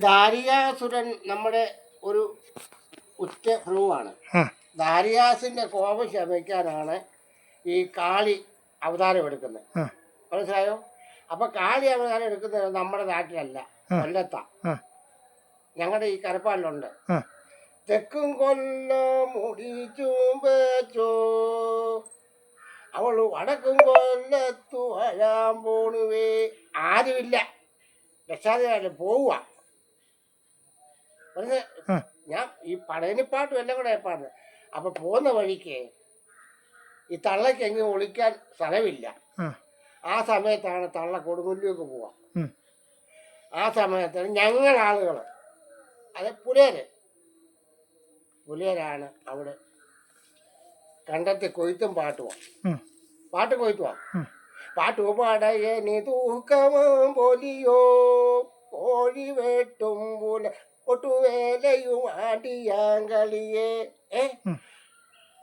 ദാരികാസുരൻ നമ്മുടെ ഒരു ഉറ്റ ഭ്രുവാണ്. ദാരികാസിന്റെ കോപം ശമിക്കാനാണ് ഈ കാളി അവതാരം എടുക്കുന്നത്. മനസ്സിലായോ? അപ്പൊ കാളി അവതാരം എടുക്കുന്നത് നമ്മുടെ നാട്ടിലല്ല, കൊല്ലത്താ. ഞങ്ങളുടെ ഈ കരപ്പാലിലുണ്ട്. തെക്കും കൊല്ലം മുടിച്ചും വെച്ചോ, അവള് വടക്കും കൊല്ലത്തു വരാൻ പോണുവേ. ആരുമില്ല, രക്ഷാധികാരം പോവുക. ഞാൻ ഈ പടയണിപ്പാട്ടും എല്ലാം കൂടെ പാടുന്നത്. അപ്പൊ പോകുന്ന വഴിക്ക് ഈ തള്ളയ്ക്ക് എങ്ങനെ ഒളിക്കാൻ സ്ഥലമില്ല. ആ സമയത്താണ് തള്ള കൊടുങ്ങല്ലൂർക്ക് പോവാ. ആ സമയത്താണ് ഞങ്ങളാളുകൾ, അത് പുലിയരാണ് അവിടെ കണ്ടത്തി കൊയ്ത്തും പാട്ടുവാ. പാട്ട് കൊയ്ത്തുവാ. പാട്ടു പാടയെ നീ തൂക്കവും പോലിയോ, കോഴി വെട്ടും പോലെ ഒട്ടുവേലയും ആടിയാങ്കളിയെ.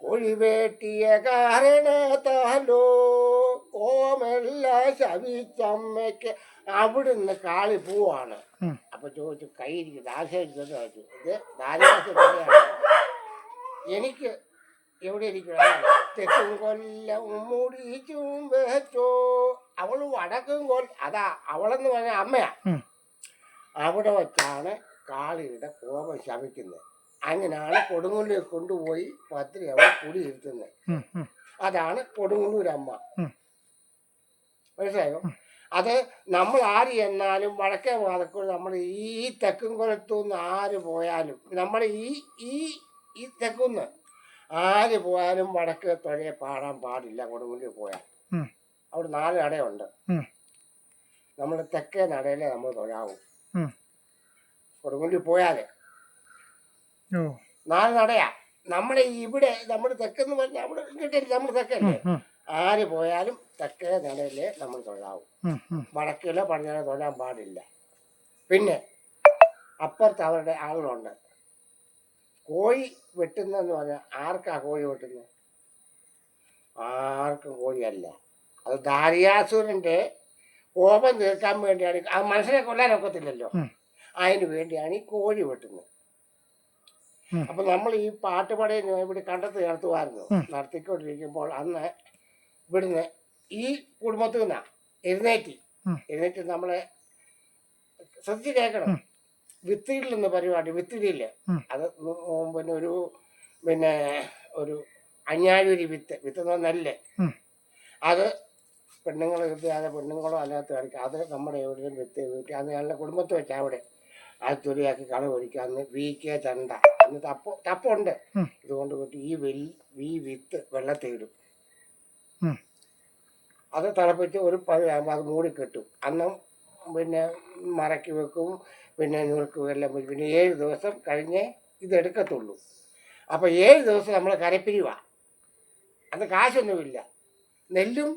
കോഴി വെട്ടിയ കാരണത്താലോ ഓമെല്ലാം ശവിച്ചമ്മയ്ക്ക്. അവിടുന്ന് കാളി പോവാണ്. അപ്പൊ ചോദിച്ചു, കൈയിരിക്കും ദാശിച്ചത് ചോദിച്ചു. ഇത് ദാരികാസുരയാണ്. എനിക്ക് എവിടെ ഇരിക്കണം? തെക്കും കൊല്ലം മുടിച്ചും വെച്ചോ, അവള് വടക്കും അതാ അവളെന്ന് പറഞ്ഞ അമ്മയാ. അവിടെ വച്ചാണ് കാളിയുടെ കോപം ശമിക്കുന്നത്. അങ്ങനെയാണ് കൊടുങ്ങല്ലൂർ കൊണ്ടുപോയി പത്രി അവൾ കുടിയിരുത്തുന്നത്. അതാണ് കൊടുങ്ങല്ലൂരമ്മ. മനസ്സിലായോ? അത് നമ്മൾ ആര് എന്നാലും വടക്കേ വാതക്കൂർ നമ്മൾ ഈ തെക്കും കൊലത്തുനിന്ന് ആര് പോയാലും, നമ്മൾ ഈ തെക്കുന്ന് ആര് പോയാലും വടക്ക് തൊഴയെ പാടാൻ പാടില്ല. കൊടുങ്ങല്ലൂർ പോയാൽ അവിടെ 4 നടയുണ്ട്. നമ്മൾ തെക്കേ നടയിലെ നമ്മൾ തൊഴാവും. കൊടുങ്ങല്ലൂർ പോയാല് 4 നടയാ. നമ്മുടെ ഇവിടെ നമ്മൾ തെക്കെന്ന് പറഞ്ഞാൽ അവിടെ കിട്ടില്ല, നമ്മൾ തെക്കല്ലേ. ആര് പോയാലും തെക്കേ നടയിലെ നമ്മൾ തൊഴാവും. വടക്കിലോ പടിഞ്ഞാറോ തൊഴാൻ പാടില്ല. പിന്നെ അപ്പുറത്ത് അവരുടെ ആളുകളുണ്ട്. കോഴി വെട്ടുന്നെന്ന് പറഞ്ഞാൽ ആർക്കാ കോഴി വെട്ടുന്നത്? ആർക്കും കോഴിയല്ല. അത് ദാരികാസുരന്റെ കോപം തീർക്കാൻ വേണ്ടിയാണ്. ആ മനുഷ്യനെ കൊല്ലാനൊക്കത്തില്ലല്ലോ, അതിന് വേണ്ടിയാണ് ഈ കോഴി വെട്ടുന്നത്. അപ്പൊ നമ്മൾ ഈ പാട്ടുപടയിൽ ഇവിടെ കണ്ടത്ത് നടത്തുമായിരുന്നു. നടത്തിക്കൊണ്ടിരിക്കുമ്പോൾ അന്ന് ഇവിടുന്ന് ഈ കുടുംബത്തിൽ നിന്നാ എഴുന്നേറ്റ് നമ്മളെ ശ്രദ്ധിച്ച് കേൾക്കണം. വിത്തിരിയിൽ നിന്ന് പരിപാടി, വിത്തിരിയില് അത് ഒരു അഞ്ഞാഴൂരി വിത്ത് എന്ന് പറഞ്ഞല്ലേ, അത് പെണ്ണുങ്ങൾ കിട്ടിയാതെ പെണ്ണുങ്ങളോ അല്ലാത്ത കളിക്കുക. അത് നമ്മുടെ എവിടെയും വിത്ത് വീട്ടി അന്ന് ഞങ്ങളുടെ കുടുംബത്തിൽ വെച്ചാൽ അവിടെ അത് തുരിയാക്കി കള ഒഴിക്കുക. അന്ന് വീക്കിയ ചണ്ട, അന്ന് തപ്പുണ്ട്. ഇതുകൊണ്ട് കിട്ടി ഈ വിത്ത് വെള്ളത്തിടും. അത് തിളപ്പിച്ച് ഒരു 10 ആകുമ്പോൾ അത് മൂടിക്കെട്ടും. അന്നും മറക്കി വെക്കും. നുറുക്കും എല്ലാം. പിന്നെ 7 ദിവസം കഴിഞ്ഞേ ഇതെടുക്കത്തുള്ളൂ. അപ്പോൾ 7 ദിവസം നമ്മൾ കരപ്പിരിവാ. അത് കാശൊന്നുമില്ല. നെല്ലും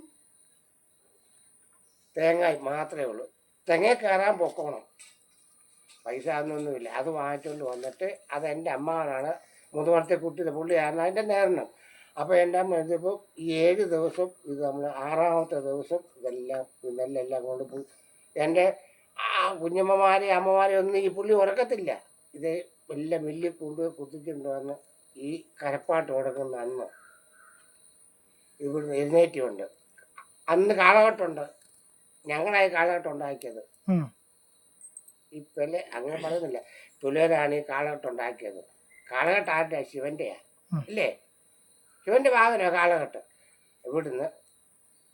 തേങ്ങായി മാത്രമേ ഉള്ളൂ. തെങ്ങ കയറാൻ പൊക്കോണം, പൈസ ഒന്നൊന്നുമില്ല. അത് വാങ്ങിച്ചുകൊണ്ട് വന്നിട്ട് അത് എൻ്റെ അമ്മാവനാണ്, മുതുവർത്തെ കുട്ടിയുടെ പുള്ളിയാണ് അതിൻ്റെ നേരണം. അപ്പോൾ എൻ്റെ അമ്മ ഇതിപ്പോൾ ഈ 7 ദിവസം ഇത് നമ്മൾ 6ാമത്തെ ദിവസം ഇതെല്ലാം നെല്ലെല്ലാം കൊണ്ട് എൻ്റെ കുഞ്ഞമ്മമാരെ അമ്മമാരെ ഒന്നും ഈ പുള്ളി ഉറക്കത്തില്ല. ഇത് എല്ലാം മില്ലിൽ കൊണ്ടുപോയി കുത്തിച്ചിട്ട് വന്ന് ഈ കരപ്പാട്ട് തുടങ്ങുന്ന അന്ന് ഇവിടുന്ന് എഴുന്നേറ്റുണ്ട്. അന്ന് കാളകെട്ടുണ്ട്, ഞങ്ങളായി കാളകെട്ട് ഉണ്ടാക്കിയത്. ഇപ്പല്ലേ അങ്ങനെ പറയുന്നില്ല, പുലരാണ് ഈ കാളകെട്ട് ഉണ്ടാക്കിയത്. കാളകെട്ട് ആരുടെ? ശിവൻ്റെയാ, ഇല്ലേ? ശിവൻ്റെ വാഹനമാണ് കാളകെട്ട്. ഇവിടുന്ന്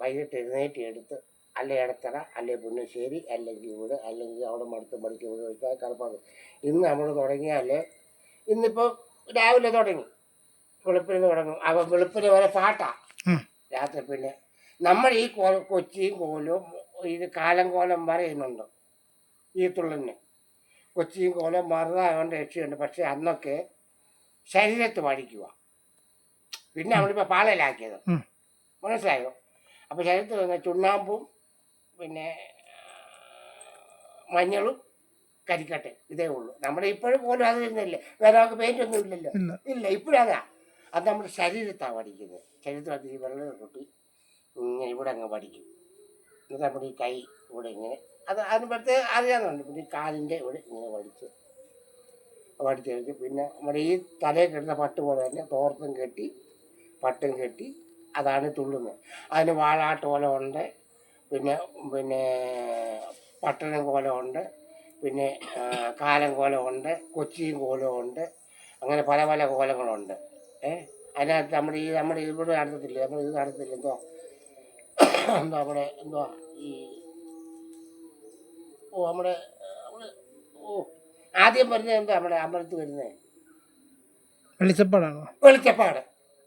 വൈകിട്ട് എഴുന്നേറ്റ് എടുത്ത് അല്ലെ ഇടത്തറ, അല്ലെ പുന്നശ്ശേരി, അല്ലെങ്കിൽ ഇവിടെ, അല്ലെങ്കിൽ അവിടെ മടുത്ത് പഠിക്കും ഇവിടെ വെച്ചാൽ കലപ്പാട്. ഇന്ന് നമ്മൾ തുടങ്ങിയാൽ ഇന്നിപ്പോൾ രാവിലെ തുടങ്ങി, വെളുപ്പിന് തുടങ്ങും. അപ്പം വെളുപ്പിന് വരെ പാട്ടാ. രാത്രി പിന്നെ നമ്മൾ ഈ കൊച്ചിയും കോലും ഇത് കാലം കോലം പറയുന്നുണ്ട്. ഈ തുള്ളന് കൊച്ചിയും കോലം മറുതാകൊണ്ട് രക്ഷയുണ്ട്. പക്ഷെ അന്നൊക്കെ ശരീരത്ത് പഠിക്കുക. പിന്നെ നമ്മളിപ്പോൾ പാലയിലാക്കിയത്, മനസ്സിലായോ? അപ്പോൾ ശരീരത്തിൽ വന്ന ചുണ്ണാമ്പും മഞ്ഞളും കരിക്കട്ടെ, ഇതേ ഉള്ളൂ. നമ്മുടെ ഇപ്പോഴും പോലും അത് തന്നെയല്ലേ, വേറെ നമുക്ക് പെയിൻ്റ് ഒന്നും ഇല്ലല്ലോ. ഇല്ല, ഇപ്പോഴും അതാ. അത് നമ്മുടെ ശരീരത്താണ് പഠിക്കുന്നത്. ശരീരത്തിൽ അത് ഈ വെള്ളം കൊട്ടി ഇങ്ങനെ ഇവിടെ അങ്ങ് പഠിക്കും. എന്നിട്ട് നമ്മുടെ ഈ കൈ ഇവിടെ ഇങ്ങനെ അതിന് പ്രത്യേകം അറിയാമെന്നുണ്ട്. പിന്നെ ഈ കാലിൻ്റെ ഇവിടെ ഇങ്ങനെ വടിച്ചെടുത്ത് പിന്നെ നമ്മുടെ ഈ തലയിൽ കിടന്ന പട്ട് പോലെ തന്നെ തോർത്തും കെട്ടി പട്ടും കെട്ടി അതാണ് തുള്ളുന്നത്. അതിന് വാളാട്ട് കോലമുണ്ട്, പിന്നെ പിന്നെ പട്ടണം കോലമുണ്ട്, പിന്നെ കാലം കോലമുണ്ട്, കൊച്ചിയും കോലമുണ്ട്. അങ്ങനെ പല പല കോലങ്ങളുണ്ട്. അതിനകത്ത് നമ്മുടെ ഇവിടെ നടത്തത്തില്ലേ, നമ്മൾ ഇത് നടത്തില്ല എന്തോ നമ്മുടെ എന്തുവാ ഈ നമ്മുടെ ആദ്യം വരുന്നത് എന്താ നമ്മുടെ അമ്പലത്തിൽ വരുന്നത് വെളിച്ചപ്പാടാണോ? വെളിച്ചപ്പാട്.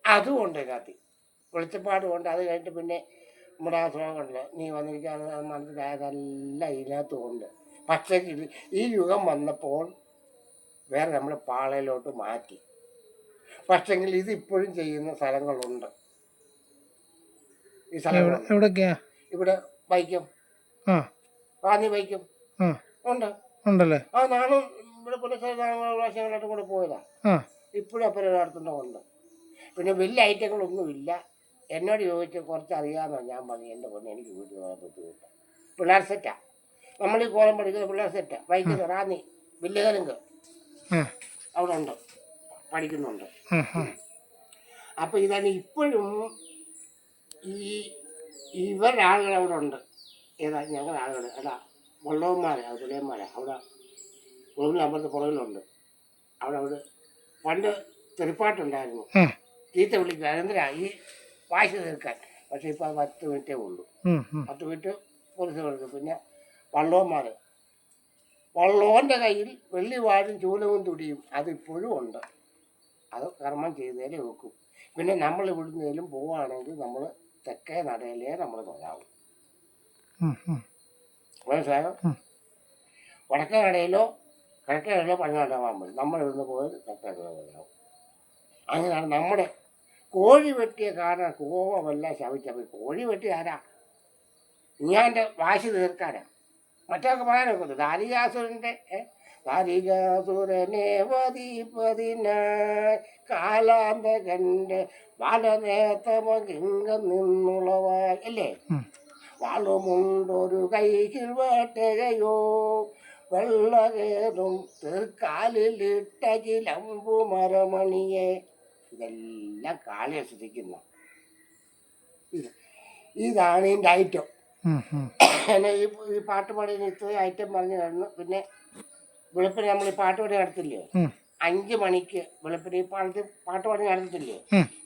അതും ഉണ്ട് ഇതിനകത്ത്, വെളിച്ചപ്പാടും ഉണ്ട്. അത് കഴിഞ്ഞിട്ട് പിന്നെ നമ്മുടെ ആ ശ്ലോകമുണ്ട്, നീ വന്നിരിക്കാതെ മനസ്സിലായതെല്ലാം ഇതിനകത്തും ഉണ്ട്. പക്ഷേ ഈ യുഗം വന്നപ്പോൾ വേറെ നമ്മൾ പാളയിലോട്ട് മാറ്റി. പക്ഷെങ്കിൽ ഇത് ഇപ്പോഴും ചെയ്യുന്ന സ്ഥലങ്ങളുണ്ട്. ഈ സ്ഥലങ്ങൾ എവിടൊക്കെയാ? ഇവിടെ വൈക്കം, റാന്നി വൈക്കം ഉണ്ട് ഉണ്ടല്ലേ? നാളും ഇവിടെ പ്രാവശ്യങ്ങളായിട്ടും കൂടെ പോയതാ. ഇപ്പോഴും അപ്പുറം നടത്തുന്നുണ്ട്. പിന്നെ വലിയ ഐറ്റങ്ങളൊന്നുമില്ല. എന്നോട് ചോദിച്ച് കുറച്ച് അറിയാമെന്നോ ഞാൻ പറഞ്ഞു. എൻ്റെ പൊന്നെ എനിക്ക് വീട്ടിൽ പോകാൻ ബുദ്ധിമുട്ടാണ്. പിള്ളേർ സെറ്റാ, നമ്മൾ ഈ കോലം പഠിക്കുന്ന പിള്ളേർ സെറ്റാ. വൈക്കം റാന്നി വില്ലുകലുങ്ക് അവിടെ ഉണ്ട്, പഠിക്കുന്നുണ്ട്. അപ്പം ഇതാണ് ഇപ്പോഴും ഇവരുടെ ആളുകൾ അവിടെ ഉണ്ട്. ഏതാ ഞങ്ങളുടെ ആളുകൾ അതാ വള്ളവന്മാരാ, പുലയന്മാരാ. അവിടെ പുറകിൽ അമ്പലത്തെ പുറകിലുണ്ട്. അവിടെ പണ്ട് ചെറുപ്പാട്ടുണ്ടായിരുന്നു, ചീത്ത വിളിക്കുക എന്തിനാ ഈ വാശി തീർക്കാൻ. പക്ഷെ ഇപ്പം അത് 10 മിനിറ്റേ ഉള്ളൂ. 10 മിനിറ്റ് പോലീസ് കൊടുക്കും. പിന്നെ വള്ളോൻ്റെ കയ്യിൽ വെള്ളി വാഴും ചൂലവും തുടിയും അതിപ്പോഴും ഉണ്ട്. അത് കർമ്മം ചെയ്തേലേ വെക്കും. പിന്നെ നമ്മൾ ഇവിടുന്നേലും പോവുകയാണെങ്കിൽ നമ്മൾ തെക്കേ നടയിലേ നമ്മൾ തൊഴാവും. മനസ്സിലായോ? വടക്കേ കടയിലോ കിഴക്കേ കടയിലോ പടിഞ്ഞാട്ടാവാൻ പറ്റും. നമ്മൾ ഇവിടുന്ന് പോയത് തെക്കേ തൊഴാവും. അങ്ങനെയാണ് നമ്മുടെ കോഴി വെട്ടിയ കാരണം കോപമല്ല ശവിച്ചപ്പോൾ. കോഴി വെട്ടി ആരാ? ഞാൻ വാശി തീർക്കാനാ. മറ്റൊക്കെ പറയാനൊക്കെ ദാരികാസുരൻ്റെ ദാരികാസുരനെ വധിപ്പതിനായി കാലാന്തകൻ്റെ ബാലനേത്തമകിങ്കം നിന്നുളവായി അല്ലേ? വാളുമുണ്ടൊരു കൈകിൽ വേട്ടകയോ വെള്ളകേറും തീർക്കാലിലിട്ട ചിലമ്പു മരമണിയെ. ഇതെല്ലാം കാളിയെ ശ്രദ്ധിക്കുന്ന ഇതാണ് ഇതിൻ്റെ ഐറ്റം. എന്നെ ഈ പാട്ട് പാടി ഇത്രയും ഐറ്റം പറഞ്ഞു കഴിഞ്ഞു. പിന്നെ വെളുപ്പിന് നമ്മൾ ഈ പാട്ട് പാടി നടത്തില്ലേ 5 മണിക്ക്, വെളുപ്പിന് ഈ പാട്ട് പാടി നടത്തില്ലേ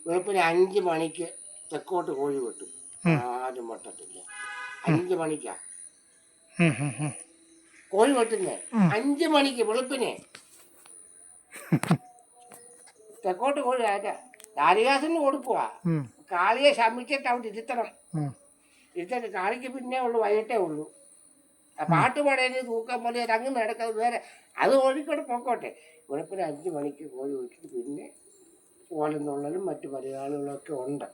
വെളുപ്പിന് 5 മണിക്ക് തെക്കോട്ട് കോഴി വെട്ടും. ആരും വെട്ടത്തില്ല. 5 മണിക്കാ കോഴി വെട്ടുന്നേ. 5 മണിക്ക് വെളുപ്പിന് തെക്കോട്ട് കോഴി ആരാ? ദാരികാസിന് കൊടുക്കുക. കാളിയെ ശമിച്ചിട്ട് അവിടെ ഇരുത്തണം. ഇരുത്തിട്ട് കാളിക്ക് പിന്നെ ഉള്ളു വൈകിട്ടേ ഉള്ളൂ. പാട്ട് പാടേന് തൂക്കം പോലെ അങ്ങ് നടക്കുന്നത് വേറെ. അത് കോഴിക്കോട് പോക്കോട്ടെ. വെളുപ്പിന് 5 മണിക്ക് കോഴി വെച്ചിട്ട് പിന്നെ ഓലം തുള്ളലും മറ്റു പരിപാടികളൊക്കെ ഉണ്ട്.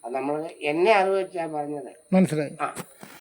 അത് നമ്മൾ എന്നെ അറിവ് വെച്ചാൽ പറഞ്ഞത്. മനസ്സിലായി.